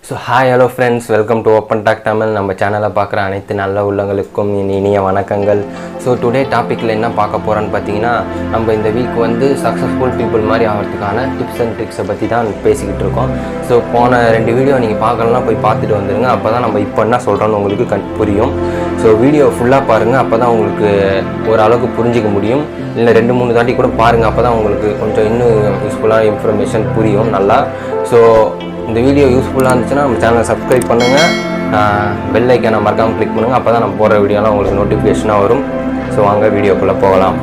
Hi hello friends, welcome to open talk Tamil. நம்ம சேனலை பார்க்குற அனைத்து நல்ல உள்ளங்களுக்கும் இனிய வணக்கங்கள். ஸோ டுடே டாப்பிக்கில் என்ன பார்க்க போகிறோன்னு பார்த்தீங்கன்னா, நம்ம இந்த வீக் வந்து சக்ஸஸ்ஃபுல் பீப்புள் மாதிரி ஆகிறதுக்கான டிப்ஸ் அண்ட் ட்ரிக்ஸை பற்றி தான் பேசிக்கிட்டு இருக்கோம். ஸோ போன 2 வீடியோ நீங்கள் பார்க்கலன்னா போய் பார்த்துட்டு வந்துடுங்க. அப்போ தான் நம்ம இப்போ என்ன சொல்கிறோன்னு உங்களுக்கு புரியும். ஸோ வீடியோ ஃபுல்லாக பாருங்கள், அப்போ தான் உங்களுக்கு ஓரளவுக்கு புரிஞ்சிக்க முடியும். இல்லை 2-3 தாட்டி கூட பாருங்கள், அப்போ தான் உங்களுக்கு கொஞ்சம் இன்னும் யூஸ்ஃபுல்லான இன்ஃபர்மேஷன் புரியும் நல்லா. ஸோ இந்த வீடியோ யூஸ்ஃபுல்லாக இருந்துச்சுன்னா நம்ம சேனலை சப்ஸ்கிரைப் பண்ணுங்கள், பெல் ஐக்கானை மறக்காமல் கிளிக் பண்ணுங்கள். அப்போ தான் நம்ம போகிற வீடியோலாம் உங்களுக்கு நோட்டிஃபிகேஷனாக வரும். ஸோ வாங்க வீடியோக்குள்ளே போகலாம்.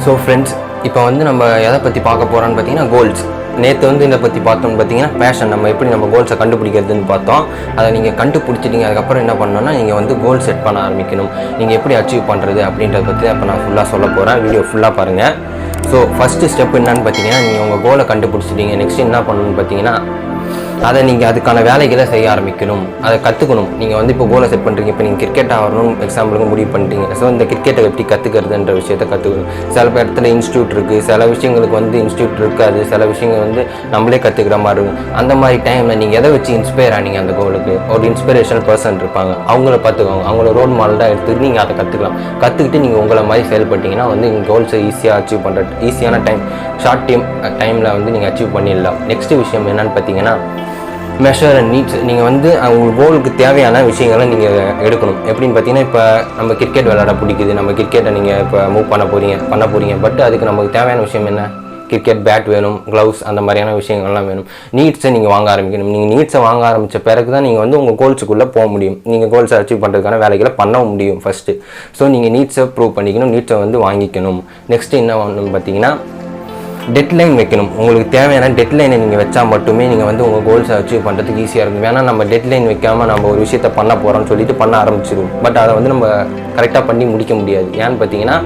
ஸோ ஃப்ரெண்ட்ஸ், இப்போ வந்து நம்ம எதை பற்றி பார்க்க போகிறோன்னு பார்த்தீங்கன்னா கோல்ஸ். நேற்று வந்து இதை பற்றி பார்த்தோம்னு பார்த்தீங்கன்னா பேஷன், நம்ம எப்படி நம்ம கோல்ஸை கண்டுபிடிக்கிறதுன்னு பார்த்தோம். அதை நீங்கள் கண்டுபிடிச்சிட்டிங்க, அதுக்கப்புறம் என்ன பண்ணணும்னா நீங்கள் வந்து கோல் செட் பண்ண ஆரம்பிக்கணும். நீங்கள் எப்படி அச்சீவ் பண்ணுறது அப்படின்றத பற்றி அப்போ நான் ஃபுல்லாக சொல்ல போகிறேன். வீடியோ ஃபுல்லாக பாருங்கள். ஸோ ஃபஸ்ட்டு ஸ்டெப் என்னன்னு பார்த்தீங்கன்னா, நீங்கள் உங்கள் கோலை கண்டுபிடிச்சிட்டிங்க. நெக்ஸ்ட் என்ன பண்ணணும்னு பார்த்தீங்கன்னா, அதை நீங்கள் அதுக்கான வேலைகளை செய்ய ஆரம்பிக்கணும், அதை கற்றுக்கணும். நீங்கள் வந்து இப்போ கோலை செட் பண்ணுறீங்க, இப்போ நீங்கள் கிரிக்கெட் ஆகணும்னு எக்ஸாம்பிளுக்கு முடிவு பண்ணிட்டீங்க. ஸோ இந்த கிரிக்கெட்டை எப்படி கற்றுக்கிறதுன்ற விஷயத்தை கற்றுக்கணும். சில இடத்துல இன்ஸ்டியூட் இருக்குது, சில விஷயங்களுக்கு வந்து இன்ஸ்டியூட் இருக்காது, சில விஷயங்கள் வந்து நம்மளே கற்றுக்கிற மாதிரி இருக்கும். அந்த மாதிரி டைமில் நீங்கள் எதை வச்சு இன்ஸ்பயர் ஆனீங்க, அந்த கோலுக்கு ஒரு இன்ஸ்பிரேஷனல் பர்சன் இருப்பாங்க, அவங்கள பார்த்துக்கோங்க. அவங்கள ரோல் மாடலாக எடுத்துக்கிட்டு நீங்கள் அதை கற்றுக்கலாம். கற்றுக்கிட்டு நீங்கள் உங்களை மாதிரி செயல்பட்டீங்கன்னா வந்து உங்கள் கோல்ஸை ஈஸியாக அச்சீவ் பண்ணுற ஈஸியான ஷார்ட் டைமில் வந்து நீங்கள் அச்சீவ் பண்ணிடலாம். நெக்ஸ்ட் விஷயம் என்னென்னு பார்த்தீங்கன்னா, மெஷர் அண்ட் நீட்ஸ். நீங்கள் வந்து உங்கள் கோலுக்கு தேவையான விஷயங்களை நீங்கள் எடுக்கணும். எப்படின்னு பார்த்தீங்கன்னா, இப்போ நம்ம கிரிக்கெட் விளையாட பிடிக்குது, நம்ம கிரிக்கெட்டை நீங்கள் இப்போ மூவ் பண்ண போகிறீங்க. பட் அதுக்கு நமக்கு தேவையான விஷயம் என்ன? கிரிக்கெட் பேட் வேணும், க்ளவுஸ், அந்த மாதிரியான விஷயங்கள்லாம் வேணும். நீட்ஸை நீங்கள் வாங்க ஆரம்பிக்கணும். நீங்கள் நீட்ஸை வாங்க ஆரம்பித்த பிறகு தான் நீங்கள் வந்து உங்கள் கோல்ஸுக்குள்ளே போக முடியும். நீங்கள் கோல்ஸை அச்சீவ் பண்ணுறதுக்கான வேலைகளை பண்ண முடியும் ஃபஸ்ட்டு. ஸோ நீங்கள் நீட்ஸை ப்ரூவ் பண்ணிக்கணும், நீட்ஸை வந்து வாங்கிக்கணும். நெக்ஸ்ட்டு என்ன பண்ணணும் பார்த்தீங்கன்னா, டெட்லைன் வைக்கணும். உங்களுக்கு தேவையான டெட்லைனை நீங்கள் வச்சா மட்டுமே நீங்கள் வந்து உங்கள் கோல்ஸை அச்சீவ் பண்ணுறதுக்கு ஈஸியாக இருக்கும். வேணால் நம்ம டெட்லைன் வைக்காமல் நம்ம ஒரு விஷயத்தை பண்ண போகிறோம்னு சொல்லிட்டு பண்ண ஆரம்பிச்சிடுவோம். பட் அதை வந்து நம்ம கரெக்டாக பண்ணி முடிக்க முடியாது. ஏன்னு பார்த்தீங்கன்னா,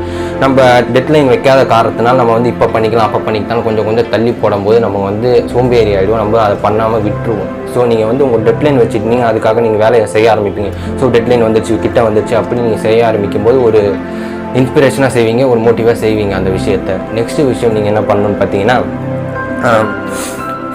நம்ம டெட்லைன் வைக்காத காரணத்தினால நம்ம வந்து இப்போ பண்ணிக்கலாம் அப்போ பண்ணிக்கலாம் கொஞ்சம் தள்ளி போடும்போது நம்ம வந்து சோம்பேறி ஆகிடும், நம்ம அதை பண்ணாமல் விட்டுருவோம். ஸோ நீங்கள் வந்து உங்கள் டெட்லைன் வச்சுட்டு அதுக்காக நீங்கள் வேலையை செய்ய ஆரம்பிப்பீங்க. ஸோ டெட்லைன் வந்துச்சு, கிட்ட வந்துச்சு அப்படின்னு நீங்கள் செய்ய ஆரம்பிக்கும் போது ஒரு இன்ஸ்பிரேஷனாக செய்வீங்க, ஒரு மோட்டிவாக செய்வீங்க அந்த விஷயத்தை. நெக்ஸ்ட்டு விஷயம் நீங்கள் என்ன பண்ணணும்னு பார்த்தீங்கன்னா,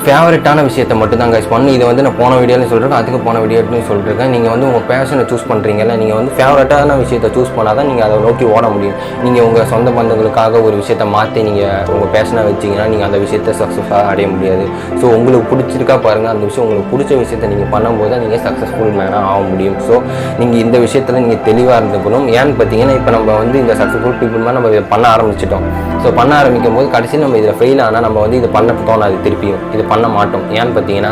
ஃபேவரட்டான விஷயத்தை மட்டும் தான் கைஸ் பண்ணணும். இதை வந்து நான் போன வீடியோலையும் சொல்லியிருக்கேன், அதுக்கு போன வீடியோலையும் சொல்லியிருக்கேன். நீங்கள் வந்து உங்கள் பேஷனை சூஸ் பண்ணுறீங்கல்ல, நீங்கள் வந்து ஃபேவரட்டான விஷயத்தை சூஸ் பண்ணால் தான் நீங்கள் அதை நோக்கி ஓட முடியும். நீங்கள் உங்கள் சொந்த பந்தங்களுக்காக ஒரு விஷயத்தை மாற்றி நீங்கள் உங்கள் பேஷனை வச்சிங்கன்னா நீங்கள் அந்த விஷயத்தை சக்ஸஸாக அடைய முடியாது. ஸோ உங்களுக்கு பிடிச்சிருக்கா பாருங்கள், அந்த விஷயம் உங்களுக்கு பிடிச்ச விஷயத்தை நீங்கள் பண்ணும்போது தான் நீங்கள் சக்ஸஸ்ஃபுல் மேனாக ஆக முடியும். ஸோ நீங்கள் இந்த விஷயத்தில் நீங்கள் தெளிவாக இருந்துக்கணும். ஏன்னு பார்த்தீங்கன்னா, இப்போ நம்ம வந்து இந்த சக்ஸஸ்ஃபுல் பீப்புள் மாதிரி நம்ம இதை பண்ண ஆரம்பிச்சிட்டோம். ஸோ பண்ண ஆரம்பிக்கும் போது கடைசியில் நம்ம இதில் ஃபெயில் ஆனால் நம்ம வந்து இதை பண்ண தோணாது, திருப்பியும் இது பண்ண மாட்டோம். ஏன்னு பார்த்தீங்கன்னா,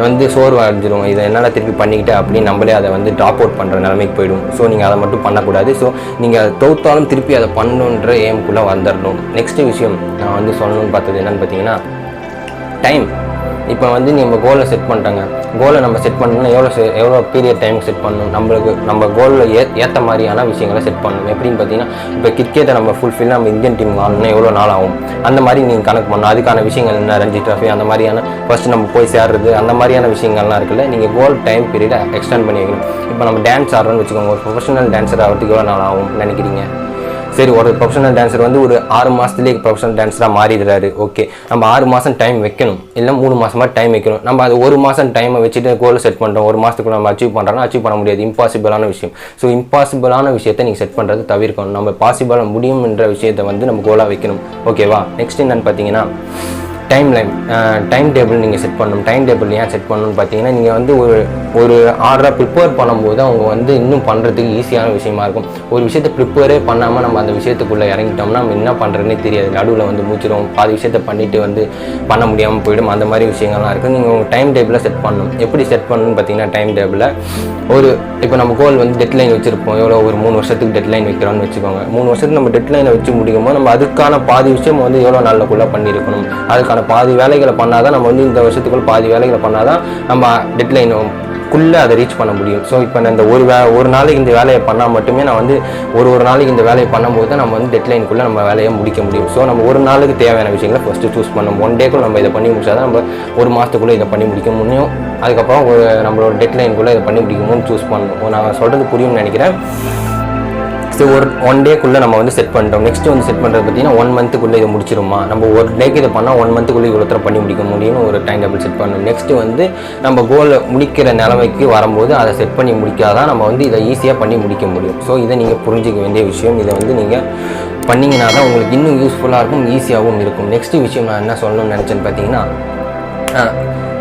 வந்து சோர்வு அடைஞ்சிரும், இதை என்னால் திருப்பி பண்ணிக்கிட்டு அப்படின்னு நம்மளே அதை வந்து ட்ராப் அவுட் பண்ணுற நிலைமைக்கு போயிடும். ஸோ நீங்கள் அதை மட்டும் பண்ணக்கூடாது. ஸோ நீங்கள் அதை தோற்றாலும் திருப்பி அதை பண்ணணுன்ற எய்முக்குள்ளே வந்துடணும். நெக்ஸ்ட்டு விஷயம் நான் வந்து சொல்லணும்னு பார்த்தது என்னென்னு பார்த்தீங்கன்னா, டைம். இப்போ வந்து நம்ம கோலை செட் பண்ணிட்டாங்க, கோலை நம்ம செட் பண்ணணும்னா எவ்வளோ பீரியட் டைமுக்கு செட் பண்ணணும், நம்ம கோலில் ஏற்ற மாதிரியான விஷயங்களை செட் பண்ணணும். எப்படின்னு பார்த்தீங்கன்னா, இப்போ கிரிக்கெட்டை நம்ம ஃபுல்ஃபில் நம்ம இந்தியன் டீம் ஆடணும்னா எவ்வளோ நாள் ஆகும், அந்த மாதிரி நீங்கள் கணக்கு பண்ணணும். அதுக்கான விஷயங்கள் என்ன, ரஞ்சி ட்ராஃபி அந்த மாதிரியான ஃபஸ்ட்டு நம்ம போய் சேர்றது, அந்த மாதிரியான விஷயங்கள்லாம் இருக்குல்ல, நீங்கள் கோல் டைம் பீரியடை எக்ஸ்டெண்ட் பண்ணி வைக்கணும். இப்போ நம்ம டான்ஸ் ஆடுறோன்னு வச்சுக்கோங்க, ஒரு ப்ரொஃபஷனல் டான்ஸர் ஆகிறதுக்கு எவ்வளோ நாள் ஆகும் நினைக்கிறீங்க? சரி, ஒரு ப்ரொஃபஷனல் டான்ஸர் வந்து ஒரு 6 மாதத்துலேயே ப்ரொஃபஷனல் டான்ஸராக மாறிடுறாரு. ஓகே, நம்ம 6 மாதம் டைம் வைக்கணும், இல்லை 3 மாதமாக டைம் வைக்கணும். நம்ம அது 1 மாதம் டைமை வச்சுட்டு கோலை செட் பண்ணுறோம், 1 மாதத்துக்குள்ள நம்ம அச்சீவ் பண்ணுறோம்னா அச்சீவ் பண்ண முடியாது, இம்பாசிபிளான விஷயம். ஸோ இம்பாசிபிளான விஷயத்தை நீங்கள் செட் பண்ணுறது தவிர்க்கணும். நம்ம பாசிபிளாக முடியும்ன்ற விஷயத்தை வந்து நம்ம கோலாக வைக்கணும். ஓகேவா? நெக்ஸ்ட் என்னென்னு பார்த்தீங்கன்னா, டைம் டேபிள் நீங்கள் செட் பண்ணணும். டைம் டேபிள் ஏன் செட் பண்ணணும்னு பார்த்தீங்கன்னா, நீங்கள் வந்து ஒரு ஆர்டராக ப்ரிப்பேர் பண்ணும்போது அவங்க வந்து இன்னும் பண்ணுறதுக்கு ஈஸியான விஷயமா இருக்கும். ஒரு விஷயத்தை ப்ரிப்பேரே பண்ணாமல் நம்ம அந்த விஷயத்துக்குள்ளே இறங்கிட்டோம்னா நம்ம என்ன பண்ணுறதுனே தெரியாது, நடுவில் வந்து மூச்சிடும், பாதி விஷயத்தை பண்ணிவிட்டு வந்து பண்ண முடியாமல் போயிடும். அந்த மாதிரி விஷயங்கள்லாம் இருக்குது. நீங்கள் உங்கள் டைம் டேபிளை செட் பண்ணணும். எப்படி செட் பண்ணணும்னு பார்த்தீங்கன்னா, டைம் டேபிளில் இப்போ நம்ம கோல் வந்து டெட்லைன் வச்சுருப்போம், எவ்வளோ ஒரு 3 வருஷத்துக்கு டெட்லைன் வைக்கிறோம்னு வச்சுக்கோங்க. 3 வருஷத்துக்கு நம்ம டெட்லைனை வச்சு முடிக்கும்போது நம்ம அதுக்கான பாதி விஷயம் வந்து எவ்வளோ நாளுக்குள்ளே பண்ணியிருக்கணும், அதுக்கான பாதி வேலைகளை பண்ணாதான் நம்ம வந்து இந்த வருஷத்துக்குள்ள பாதி வேலைகளை பண்ணாதான் நம்ம டெட்லைனுக்குள்ளே அதை ரீச் பண்ண முடியும். ஸோ இப்போ நான் இந்த ஒரு நாளைக்கு இந்த வேலையை பண்ணால் மட்டுமே நான் வந்து ஒரு நாளைக்கு இந்த வேலையை பண்ணும்போது தான் நம்ம வந்து டெட்லைனுக்குள்ளே நம்ம வேலையை முடிக்க முடியும். ஸோ நம்ம ஒரு நாளுக்கு தேவையான விஷயங்களை ஃபஸ்ட்டு சூஸ் பண்ணணும். 1 டேக்குள்ள நம்ம இதை பண்ணி முடிச்சாதான் நம்ம 1 மாதத்துக்குள்ளே இதை பண்ணி முடிக்க முடியும். அதுக்கப்புறம் நம்மளோட டெட்லைனுக்குள்ளே இதை பண்ணி முடிக்கணும்னு சூஸ் பண்ணணும். நான் சொல்கிறது புரியும்னு நினைக்கிறேன். ஸோ ஒரு 1 டேக்குள்ளே நம்ம வந்து செட் பண்ணிட்டோம். நெக்ஸ்ட் வந்து செட் பண்ணுறது பார்த்தீங்கன்னா 1 மந்த்துக்குள்ளே இதை முடிச்சிருமா, நம்ம ஒரு டேக்கு இதை பண்ணால் 1 மந்த்துக்குள்ளே இவ்வளோ பண்ணி முடிக்க முடியும்னு ஒரு டைம் டேபிள் செட் பண்ணணும். நெக்ஸ்ட்டு வந்து நம்ம கோலை முடிக்கிற நிலைமைக்கு வரும்போது அதை செட் பண்ணி முடிக்காதான் நம்ம வந்து இதை ஈஸியாக பண்ணி முடிக்க முடியும். ஸோ இதை நீங்கள் புரிஞ்சிக்க வேண்டிய விஷயம். இதை வந்து நீங்கள் பண்ணிங்கன்னா தான் உங்களுக்கு இன்னும் யூஸ்ஃபுல்லாக இருக்கும், ஈஸியாகவும் இருக்கும். நெக்ஸ்ட் விஷயம் நான் என்ன சொல்லணும்னு நினச்சேன்னு பார்த்தீங்கன்னா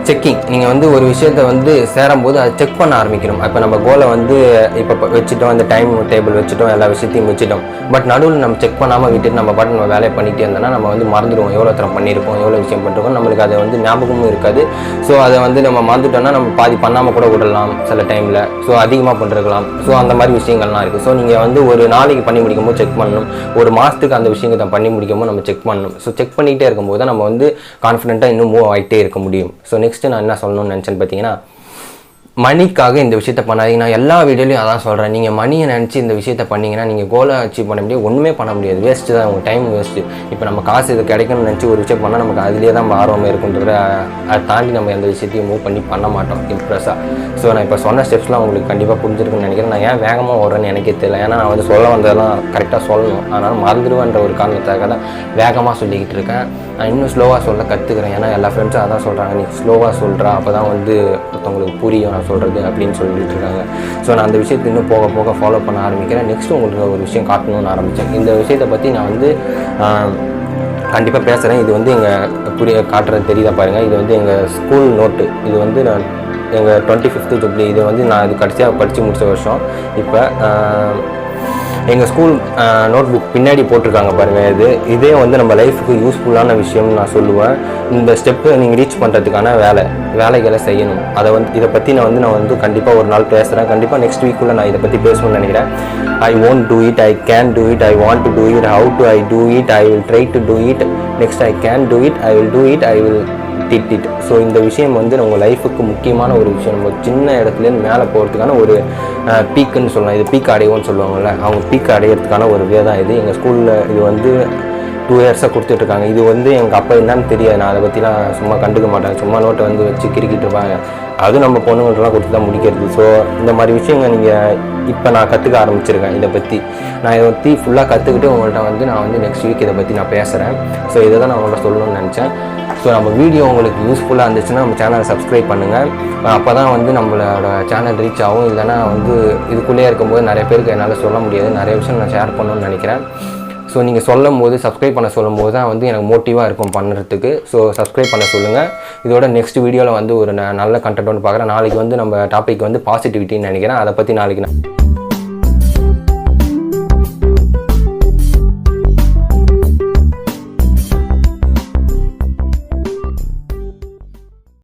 செக்கிங். நீங்கள் வந்து ஒரு விஷயத்தை வந்து சேரும்போது அதை செக் பண்ண ஆரம்பிக்கணும். இப்போ நம்ம கோலை வந்து இப்போ வச்சுட்டோம், அந்த டைம் டேபிள் வச்சுட்டோம், எல்லா விஷயத்தையும் வச்சுட்டோம். பட் நடுவில் நம்ம செக் பண்ணாமல் விட்டுட்டு நம்ம பாட்டு நம்ம வேலையை பண்ணிகிட்டே இருந்தோம்னா நம்ம வந்து மறந்துடுவோம் எவ்வளோ தரம் பண்ணியிருக்கோம், எவ்வளோ விஷயம் பண்ணிருக்கோம், நம்மளுக்கு அதை வந்து ஞாபகமும் இருக்காது. ஸோ அதை வந்து நம்ம மறந்துட்டோம்னா நம்ம பாதி பண்ணாமல் கூட விடலாம் சில டைமில். ஸோ அதிகமாக பண்ணிருக்கலாம். ஸோ அந்த மாதிரி விஷயங்கள்லாம் இருக்குது. ஸோ நீங்கள் வந்து ஒரு நாளைக்கு பண்ணி முடிக்கும்போது செக் பண்ணணும், ஒரு மாதத்துக்கு அந்த விஷயத்தை பண்ணி முடிக்கும்போது நம்ம செக் பண்ணணும். ஸோ செக் பண்ணிகிட்டே இருக்கும்போது தான் நம்ம வந்து கான்ஃபிடென்ட்டாக இன்னும் மூவ் ஆகிட்டே இருக்க முடியும். ஸோ நெக்ஸ்ட்டு நான் என்ன சொல்லணும்னு நினச்சேன்னு பார்த்தீங்கன்னா, மணிக்காக இந்த விஷயத்த பண்ணாதீங்க. நான் எல்லா வீடியோலையும் அதான் சொல்கிறேன். நீங்கள் மணியை நினச்சி இந்த விஷயத்த பண்ணிங்கன்னா நீங்கள் கோலை அச்சீவ் பண்ண முடியாது, ஒன்றுமே பண்ண முடியாது, வேஸ்ட்டு தான், உங்கள் டைம் வேஸ்ட்டு. இப்போ நம்ம காசு இது கிடைக்கணும்னு நினச்சி ஒரு விஷயம் பண்ணால் நமக்கு அதிலே தான் ஆர்வமே இருக்குன்ற அதை தாண்டி நம்ம எந்த விஷயத்தையும் மூவ் பண்ண மாட்டோம் இம்ப்ரெஸ்ஸாக. ஸோ நான் இப்போ சொன்ன ஸ்டெப்ஸ்லாம் உங்களுக்கு கண்டிப்பாக புரிஞ்சிருக்குன்னு நினைக்கிறேன். நான் ஏன் வேகமாக ஓடுறேன்னு எனக்கே தெரியல. ஏன்னா நான் வந்து சொல்ல வந்ததெல்லாம் கரெக்டாக சொல்லணும், அதனால் மறந்துடுவேன்ற ஒரு காரணத்துக்காக தான் வேகமாக சொல்லிக்கிட்டு இருக்கேன். நான் இன்னும் ஸ்லோவாக சொல்ல கற்றுக்கிறேன். ஏன்னா எல்லா ஃப்ரெண்ட்ஸும் அதான் சொல்கிறாங்க, நீ ஸ்லோவாக சொல்கிறா அப்போ தான் வந்து ஒருத்தவங்களுக்கு புரியும் நான் சொல்கிறது அப்படின்னு சொல்லிட்டு இருக்காங்க. ஸோ நான் அந்த விஷயத்தை இன்னும் போக போக ஃபாலோ பண்ண ஆரம்பிக்கிறேன். நெக்ஸ்ட்டு உங்களுக்கு ஒரு விஷயம் காட்டணும்னு ஆரம்பித்தேன். இந்த விஷயத்தை பற்றி நான் வந்து கண்டிப்பாக பேசுகிறேன். இது வந்து எங்கள் காட்டுறது தெரியுதா பாருங்கள். இது வந்து எங்கள் ஸ்கூல் நோட்டு. இது வந்து நான் எங்கள் 25th ஜூப்ளி. இது வந்து நான் இது கடைசியாக படித்து முடித்த வருஷம். இப்போ எங்கள் ஸ்கூல் நோட் புக் பின்னாடி போட்டிருக்காங்க பாருங்கள். இதே வந்து நம்ம லைஃபுக்கு யூஸ்ஃபுல்லான விஷயம்னு நான் சொல்லுவேன். இந்த ஸ்டெப்பு நீங்கள் ரீச் பண்ணுறதுக்கான வேலைகளை செய்யணும். இதை பற்றி நான் வந்து கண்டிப்பாக ஒரு நாள் பேசுகிறேன். கண்டிப்பாக நெக்ஸ்ட் வீக்குள்ளே நான் இதை பற்றி பேசணும்னு நினைக்கிறேன். ஐ won't do it, I can do it, I want to do it, how do I do it, I will try to do it, next I can do it, I will do it, I will did it. So இந்த விஷயம் வந்து உங்கள் லைஃபுக்கு முக்கியமான ஒரு விஷயம். நம்ம சின்ன இடத்துலேருந்து மேலே போகிறதுக்கான ஒரு பீக்குன்னு சொல்லலாம். இது பீக் அடைவோன்னு சொல்லுவாங்கள்ல, அவங்க பீக் அடையிறதுக்கான ஒரு வே தான் இது. எங்கள் ஸ்கூலில் இது வந்து 2 இயர்ஸாக கொடுத்துட்ருக்காங்க. இது வந்து எங்கள் அப்பா என்னன்னு தெரியாது, நான் அதை பற்றிலாம் சும்மா கண்டுக்க மாட்டேன். சும்மா நோட்டை வந்து வச்சு கிரிக்கிட்டு இருப்பாங்க. அதுவும் நம்ம பொண்ணுங்களுக்கெல்லாம் கொடுத்து தான் முடிக்கிறது. ஸோ இந்த மாதிரி விஷயங்கள் நீங்கள் இப்போ நான் கற்றுக்க ஆரம்பிச்சிருக்கேன். இதை பற்றி நான் இதை பற்றி ஃபுல்லாக கற்றுக்கிட்டு உங்கள்கிட்ட வந்து நான் வந்து நெக்ஸ்ட் வீக் இதை பற்றி நான் பேசுகிறேன். ஸோ இதை தான் நான் உங்கள்கிட்ட சொல்லணும்னு நினச்சேன். ஸோ நம்ம வீடியோ உங்களுக்கு யூஸ்ஃபுல்லாக இருந்துச்சுன்னா நம்ம சேனலை சப்ஸ்கிரைப் பண்ணுங்கள். அப்போ தான் வந்து நம்மளோட சேனல் ரீச் ஆகும். இல்லைனா வந்து இதுக்குள்ளேயே இருக்கும்போது நிறைய பேருக்கு என்னால் சொல்ல முடியாது, நிறைய விஷயம் நான் ஷேர் பண்ணணும்னு நினைக்கிறேன். ஸோ நீங்கள் சப்ஸ்கிரைப் பண்ண சொல்லும் போது தான் வந்து எனக்கு மோட்டிவாக இருக்கும் பண்ணுறதுக்கு. ஸோ சப்ஸ்கிரைப் பண்ண சொல்லுங்கள். இதோட நெக்ஸ்ட் வீடியோவில் வந்து ஒரு நல்ல கண்டென்ட் வந்து பார்க்குறேன். நாளைக்கு வந்து நம்ம டாபிக் வந்து பாசிட்டிவிட்டின்னு நினைக்கிறேன். அதை பற்றி நாளைக்கு நான்